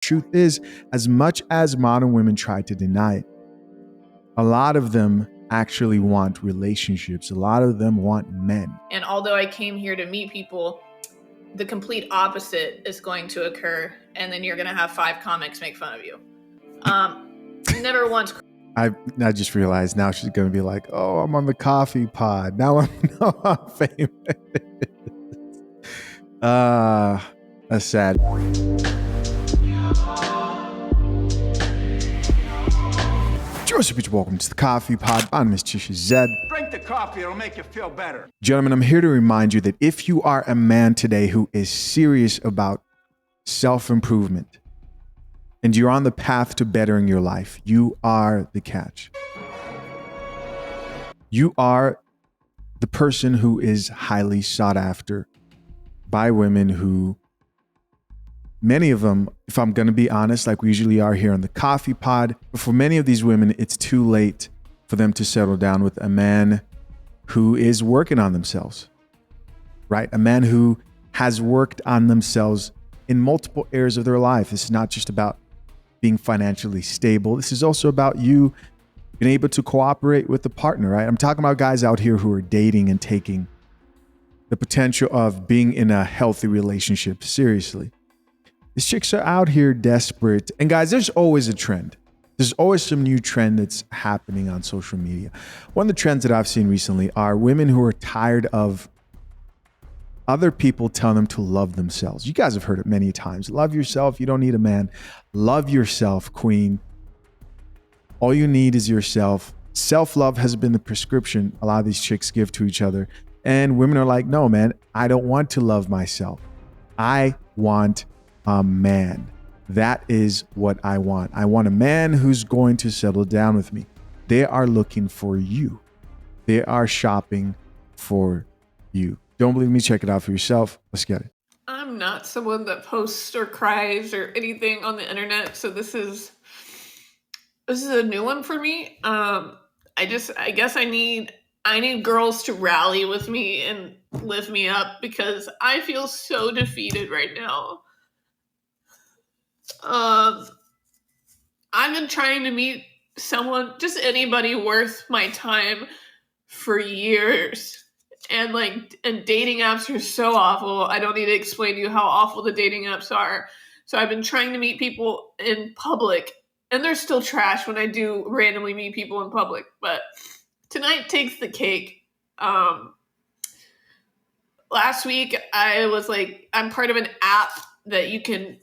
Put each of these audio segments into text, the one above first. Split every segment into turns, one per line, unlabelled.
Truth is, as much as modern women try to deny it, a lot of them actually want relationships. A lot of them want men.
And although I came here to meet people, the complete opposite is going to occur, and then you're going to have 5 comics make fun of you. Never once.
I just realized now she's going to be like, oh, I'm on the coffee pod. Now I'm famous. That's sad. Joseph, welcome to the Coffee Pod. I'm Miss Tisha Zed.
Drink the coffee, it'll make you feel better.
Gentlemen, I'm here to remind you that if you are a man today who is serious about self-improvement and you're on the path to bettering your life, you are the catch. You are the person who is highly sought after by women who, many of them, if I'm going to be honest, like we usually are here on the Coffee Pod, but for many of these women, it's too late for them to settle down with a man who is working on themselves, right? A man who has worked on themselves in multiple areas of their life. This is not just about being financially stable. This is also about you being able to cooperate with the partner, right? I'm talking about guys out here who are dating and taking the potential of being in a healthy relationship seriously. These chicks are out here desperate. And guys, there's always a trend. There's always some new trend that's happening on social media. One of the trends that I've seen recently are women who are tired of other people telling them to love themselves. You guys have heard it many times. Love yourself. You don't need a man. Love yourself, queen. All you need is yourself. Self-love has been the prescription a lot of these chicks give to each other. And women are like, no, man, I don't want to love myself. I want a man. That is what I want. I want a man who's going to settle down with me. They are looking for you. They are shopping for you. Don't believe me? Check it out for yourself. Let's get it.
I'm not someone that posts or cries or anything on the internet, so this is a new one for me. I guess I need girls to rally with me and lift me up because I feel so defeated right now. I've been trying to meet someone, just anybody worth my time for years. And dating apps are so awful. I don't need to explain to you how awful the dating apps are. So I've been trying to meet people in public, and they're still trash when I do randomly meet people in public. But tonight takes the cake. Last week I was like, I'm part of an app that you can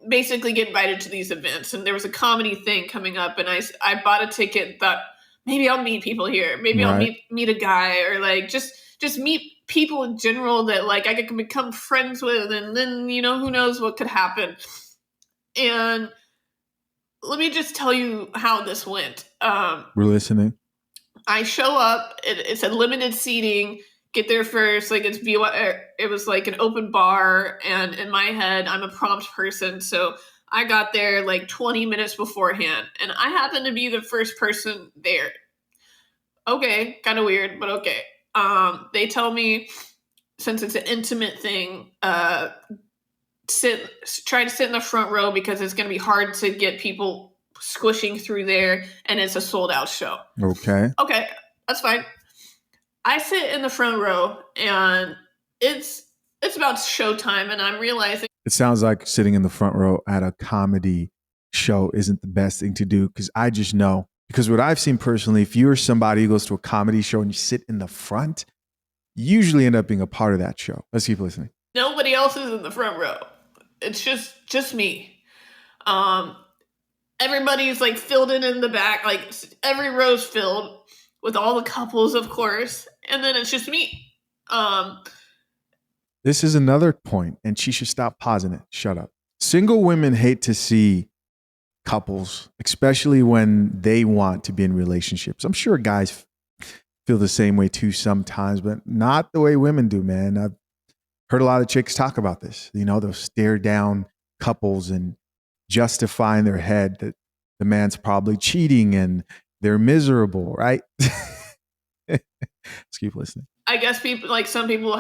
basically get invited to these events, and there was a comedy thing coming up, and I bought a ticket, thought maybe I'll meet people here, maybe I'll meet a guy, or just meet people in general that I could become friends with, and then who knows what could happen. And let me just tell you how this went.
We're listening.
I show up, it's a limited seating, get there first, it was like an open bar, and in my head, I'm a prompt person, so I got there 20 minutes beforehand, and I happened to be the first person there. Okay, kind of weird, but okay. They tell me, since it's an intimate thing, try to sit in the front row because it's going to be hard to get people squishing through there, and it's a sold-out show.
Okay,
that's fine. I sit in the front row, and it's about showtime, and I'm realizing
it sounds like sitting in the front row at a comedy show isn't the best thing to do, because I just know, because what I've seen personally, if you're somebody who goes to a comedy show and you sit in the front, you usually end up being a part of that show. Let's keep listening.
Nobody else is in the front row. It's just me. Everybody's filled in the back, every row's filled with all the couples, of course, and then it's just me.
This is another point, and she should stop pausing it. Shut up. Single women hate to see couples, especially when they want to be in relationships. I'm sure guys feel the same way too sometimes, but not the way women do, man. I've heard a lot of chicks talk about this. They'll stare down couples and justify in their head that the man's probably cheating and they're miserable, right? Let's keep listening.
I guess some people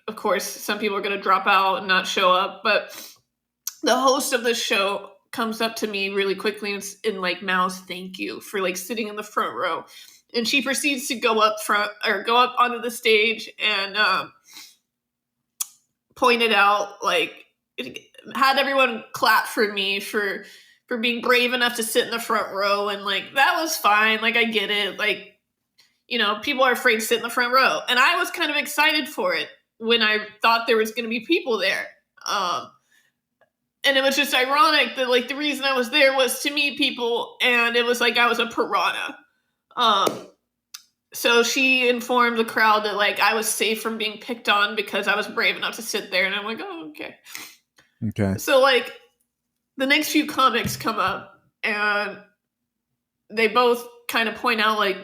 of course, some people are going to drop out and not show up, but the host of the show comes up to me really quickly and like mouths thank you for like sitting in the front row, and she proceeds to go up front or go up onto the stage and pointed out like had everyone clap for me for being brave enough to sit in the front row, and like that was fine. Like I get it. Like, you know, people are afraid to sit in the front row, and I was kind of excited for it when I thought there was going to be people there. And it was just ironic that like the reason I was there was to meet people, and it was like I was a piranha. So she informed the crowd that like I was safe from being picked on because I was brave enough to sit there, and I'm like, oh, okay.
Okay.
So like the next few comics come up, and they both kind of point out like,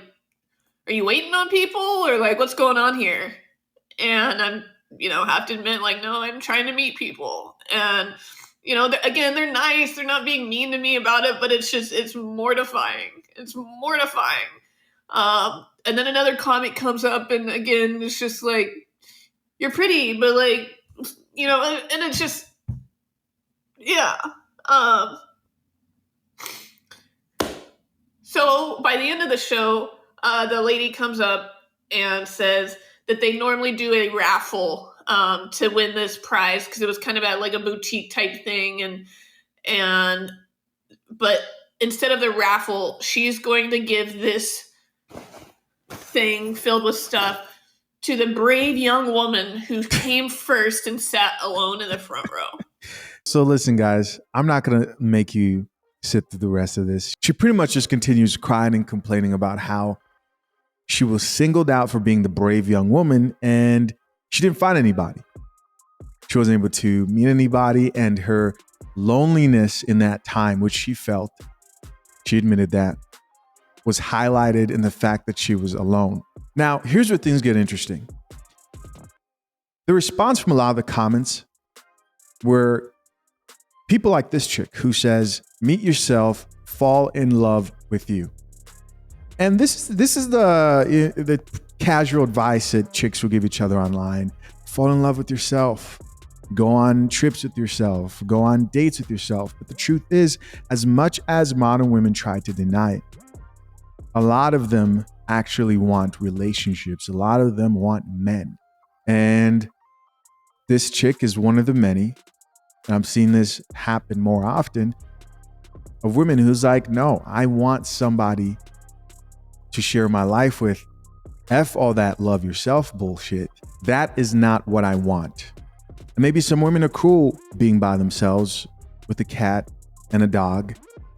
are you waiting on people, or like what's going on here? And I'm, you know, have to admit like, no, I'm trying to meet people. And you know, again, they're nice. They're not being mean to me about it, but it's mortifying. It's mortifying. And then another comic comes up, and again, it's just like, you're pretty, but like, you know, and it's just, yeah. So by the end of the show, the lady comes up and says that they normally do a raffle to win this prize because it was kind of at like a boutique type thing, but instead of the raffle, she's going to give this thing filled with stuff to the brave young woman who came first and sat alone in the front row.
So listen, guys, I'm not going to make you sit through the rest of this. She pretty much just continues crying and complaining about how she was singled out for being the brave young woman, and she didn't find anybody. She wasn't able to meet anybody, and her loneliness in that time, which she felt, she admitted that, was highlighted in the fact that she was alone. Now, here's where things get interesting. The response from a lot of the comments were people like this chick who says, meet yourself, fall in love with you. And this is the casual advice that chicks will give each other online. Fall in love with yourself. Go on trips with yourself. Go on dates with yourself. But the truth is, as much as modern women try to deny it, a lot of them actually want relationships. A lot of them want men. And this chick is one of the many, and I'm seeing this happen more often, of women who's like, no, I want somebody to share my life with. F all that love yourself bullshit. That is not what I want. And maybe some women are cool being by themselves with a cat and a dog,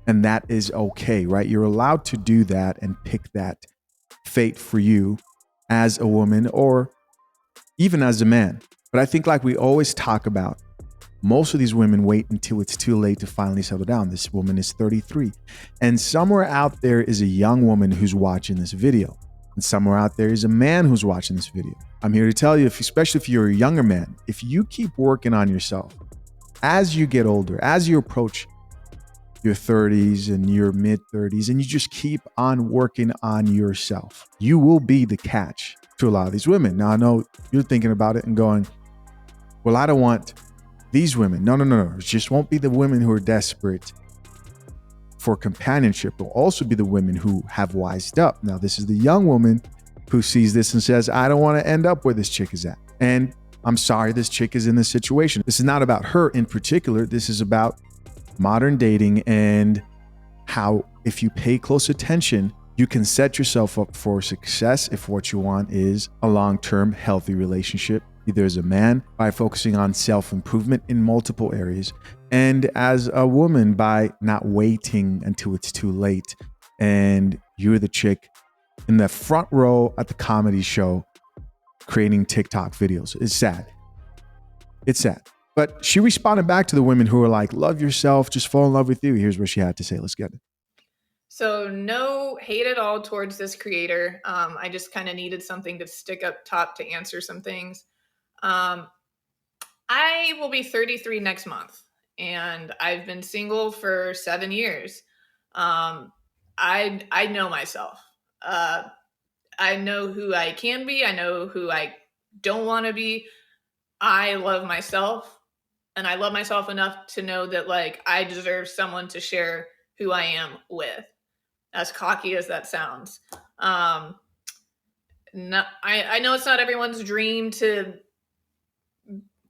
and that is okay, right? You're allowed to do that and pick that fate for you as a woman or even as a man. But I think, like we always talk about, most of these women wait until it's too late to finally settle down. This woman is 33. And somewhere out there is a young woman who's watching this video. And somewhere out there is a man who's watching this video. I'm here to tell you, especially if you're a younger man, if you keep working on yourself as you get older, as you approach your 30s and your mid 30s, and you just keep on working on yourself, you will be the catch to a lot of these women. Now, I know you're thinking about it and going, well, I don't want these women. No. It just won't be the women who are desperate for companionship. It'll also be the women who have wised up. Now, this is the young woman who sees this and says, I don't want to end up where this chick is at. And I'm sorry this chick is in this situation. This is not about her in particular. This is about modern dating and how, if you pay close attention, you can set yourself up for success if what you want is a long-term healthy relationship, either as a man by focusing on self-improvement in multiple areas, and as a woman by not waiting until it's too late and you're the chick in the front row at the comedy show creating TikTok videos. It's sad. It's sad. But she responded back to the women who were like, love yourself, just fall in love with you. Here's what she had to say. Let's get it.
So no hate at all towards this creator. I just kind of needed something to stick up top to answer some things. I will be 33 next month, and I've been single for 7 years. I know myself. I know who I can be. I know who I don't want to be. I love myself. and I love myself enough to know that like I deserve someone to share who I am with. As cocky as that sounds. Um, I know it's not everyone's dream to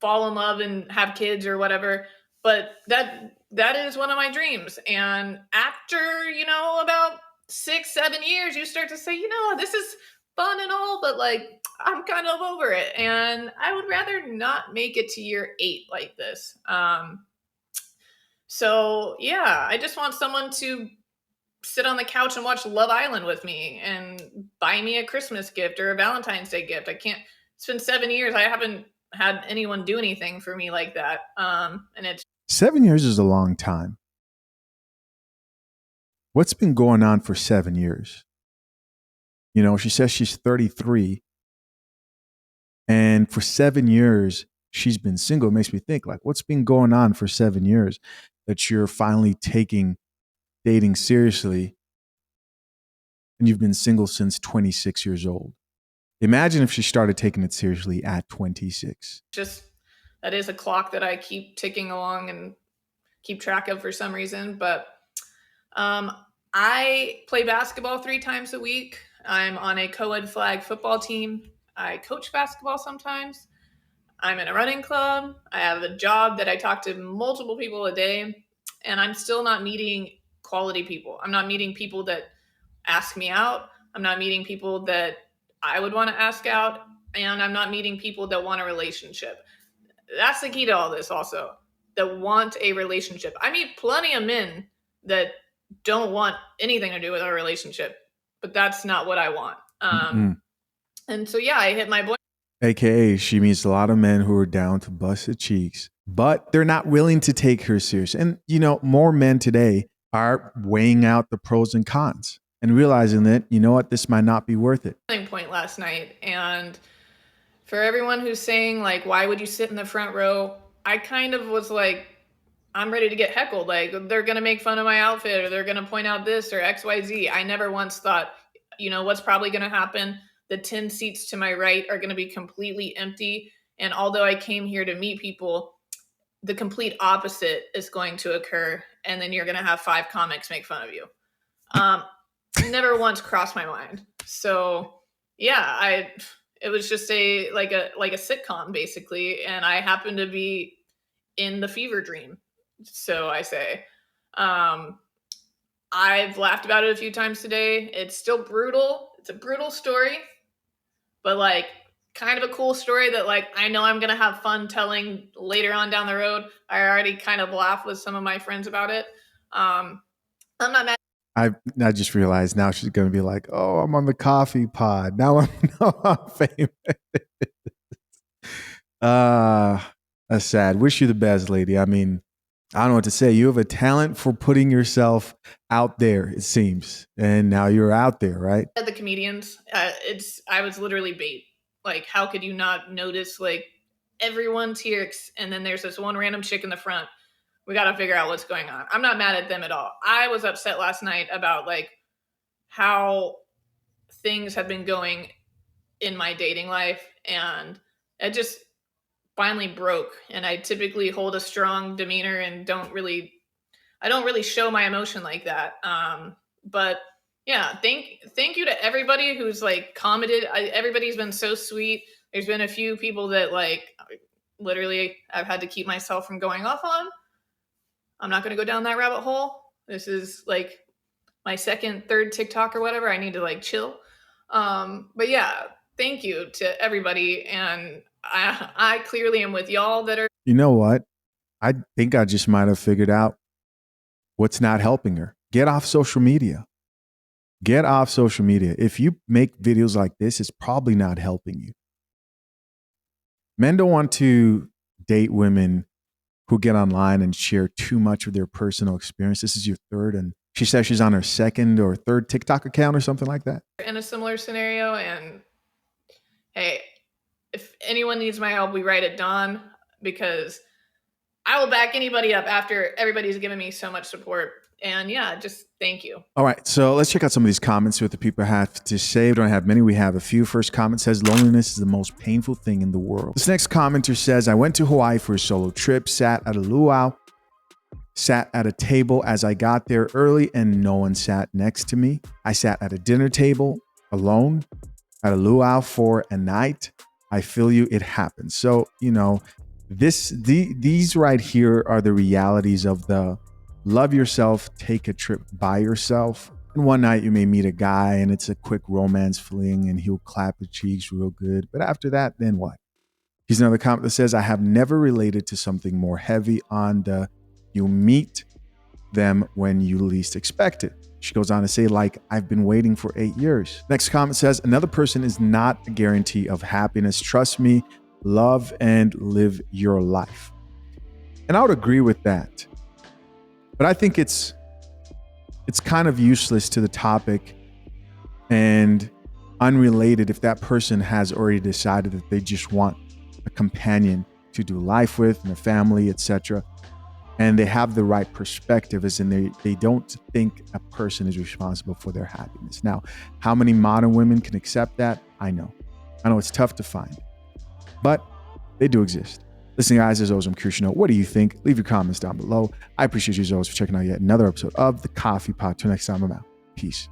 fall in love and have kids or whatever, but that is one of my dreams. And after, about 6 7 years, you start to say, this is fun and all, but like I'm kind of over it, and I would rather not make it to year 8 like this. So yeah, I just want someone to sit on the couch and watch Love Island with me and buy me a Christmas gift or a Valentine's Day gift. I can't. It's been 7 years. I haven't had anyone do anything for me like that. And it's
7 years is a long time. What's been going on for 7 years? She says she's 33, and for 7 years she's been single. It makes me think, like, what's been going on for 7 years that you're finally taking dating seriously, and you've been single since 26 years old? Imagine if she started taking it seriously at 26.
just that is a clock that I keep ticking along and keep track of for some reason. But I play basketball 3 times a week. I'm on a co-ed flag football team. I coach basketball sometimes. I'm in a running club. I have a job that I talk to multiple people a day, and I'm still not meeting quality people. I'm not meeting people that ask me out. I'm not meeting people that I would want to ask out, and I'm not meeting people that want a relationship. That's the key to all this also, that want a relationship. I meet plenty of men that don't want anything to do with our relationship, but that's not what I want. And so, yeah, I hit my boy.
AKA, she meets a lot of men who are down to bust the cheeks, but they're not willing to take her serious. And, more men today are weighing out the pros and cons and realizing that, this might not be worth it.
Point last night. And for everyone who's saying, like, why would you sit in the front row? I kind of was like, I'm ready to get heckled. Like, they're going to make fun of my outfit, or they're going to point out this or XYZ. I never once thought, what's probably going to happen? The 10 seats to my right are going to be completely empty. And although I came here to meet people, the complete opposite is going to occur. And then you're going to have 5 comics make fun of you. Never once crossed my mind. So yeah, it was just a sitcom basically. And I happened to be in the fever dream. So I say, I've laughed about it a few times today. It's still brutal. It's a brutal story, but like kind of a cool story that like I know I'm gonna have fun telling later on down the road. I already kind of laughed with some of my friends about it. I'm not mad.
I just realized now she's going to be like, oh, I'm on the coffee pod. Now I'm famous. That's sad. Wish you the best, lady. I mean, I don't know what to say. You have a talent for putting yourself out there, it seems. And now you're out there, right?
The comedians, I was literally bait. Like, how could you not notice, like, everyone's here, and then there's this one random chick in the front. We got to figure out what's going on. I'm not mad at them at all. I was upset last night about like how things have been going in my dating life, and it just finally broke. And I typically hold a strong demeanor and don't really show my emotion like that. But yeah, thank you to everybody who's like commented. Everybody's been so sweet. There's been a few people that like literally I've had to keep myself from going off on. I'm not going to go down that rabbit hole. This is like my second, third TikTok or whatever. I need to like chill. But yeah, thank you to everybody. And I clearly am with y'all that are.
You know what? I think I just might have figured out what's not helping her. Get off social media. Get off social media. If you make videos like this, it's probably not helping you. Men don't want to date women who get online and share too much of their personal experience. This is your third, and she says she's on her second or third TikTok account or something like that.
In a similar scenario, and hey, if anyone needs my help, we write at dawn, because I will back anybody up after everybody's given me so much support. And yeah, just thank you.
All right, so let's check out some of these comments, see what the people have to say. We don't have many, we have a few. First comment says, loneliness is the most painful thing in the world. This next commenter says, I went to Hawaii for a solo trip, sat at a luau, sat at a table as I got there early and no one sat next to me. I sat at a dinner table alone at a luau for a night. I feel you, it happens. So, you know, these right here are the realities of the love yourself, take a trip by yourself. And one night you may meet a guy and it's a quick romance fling and he'll clap your cheeks real good. But after that, then what? Here's another comment that says, I have never related to something more heavy on the you meet them when you least expect it. She goes on to say, like, I've been waiting for 8 years. Next comment says, another person is not a guarantee of happiness. Trust me, love and live your life. And I would agree with that. But I think it's kind of useless to the topic and unrelated if that person has already decided that they just want a companion to do life with and a family, etc. And they have the right perspective, as in they don't think a person is responsible for their happiness. Now, how many modern women can accept that? I know it's tough to find, but they do exist. Listen, guys, as always, I'm curious to know, what do you think? Leave your comments down below. I appreciate you as always for checking out yet another episode of The Coffee Pot. Till next time, I'm out. Peace.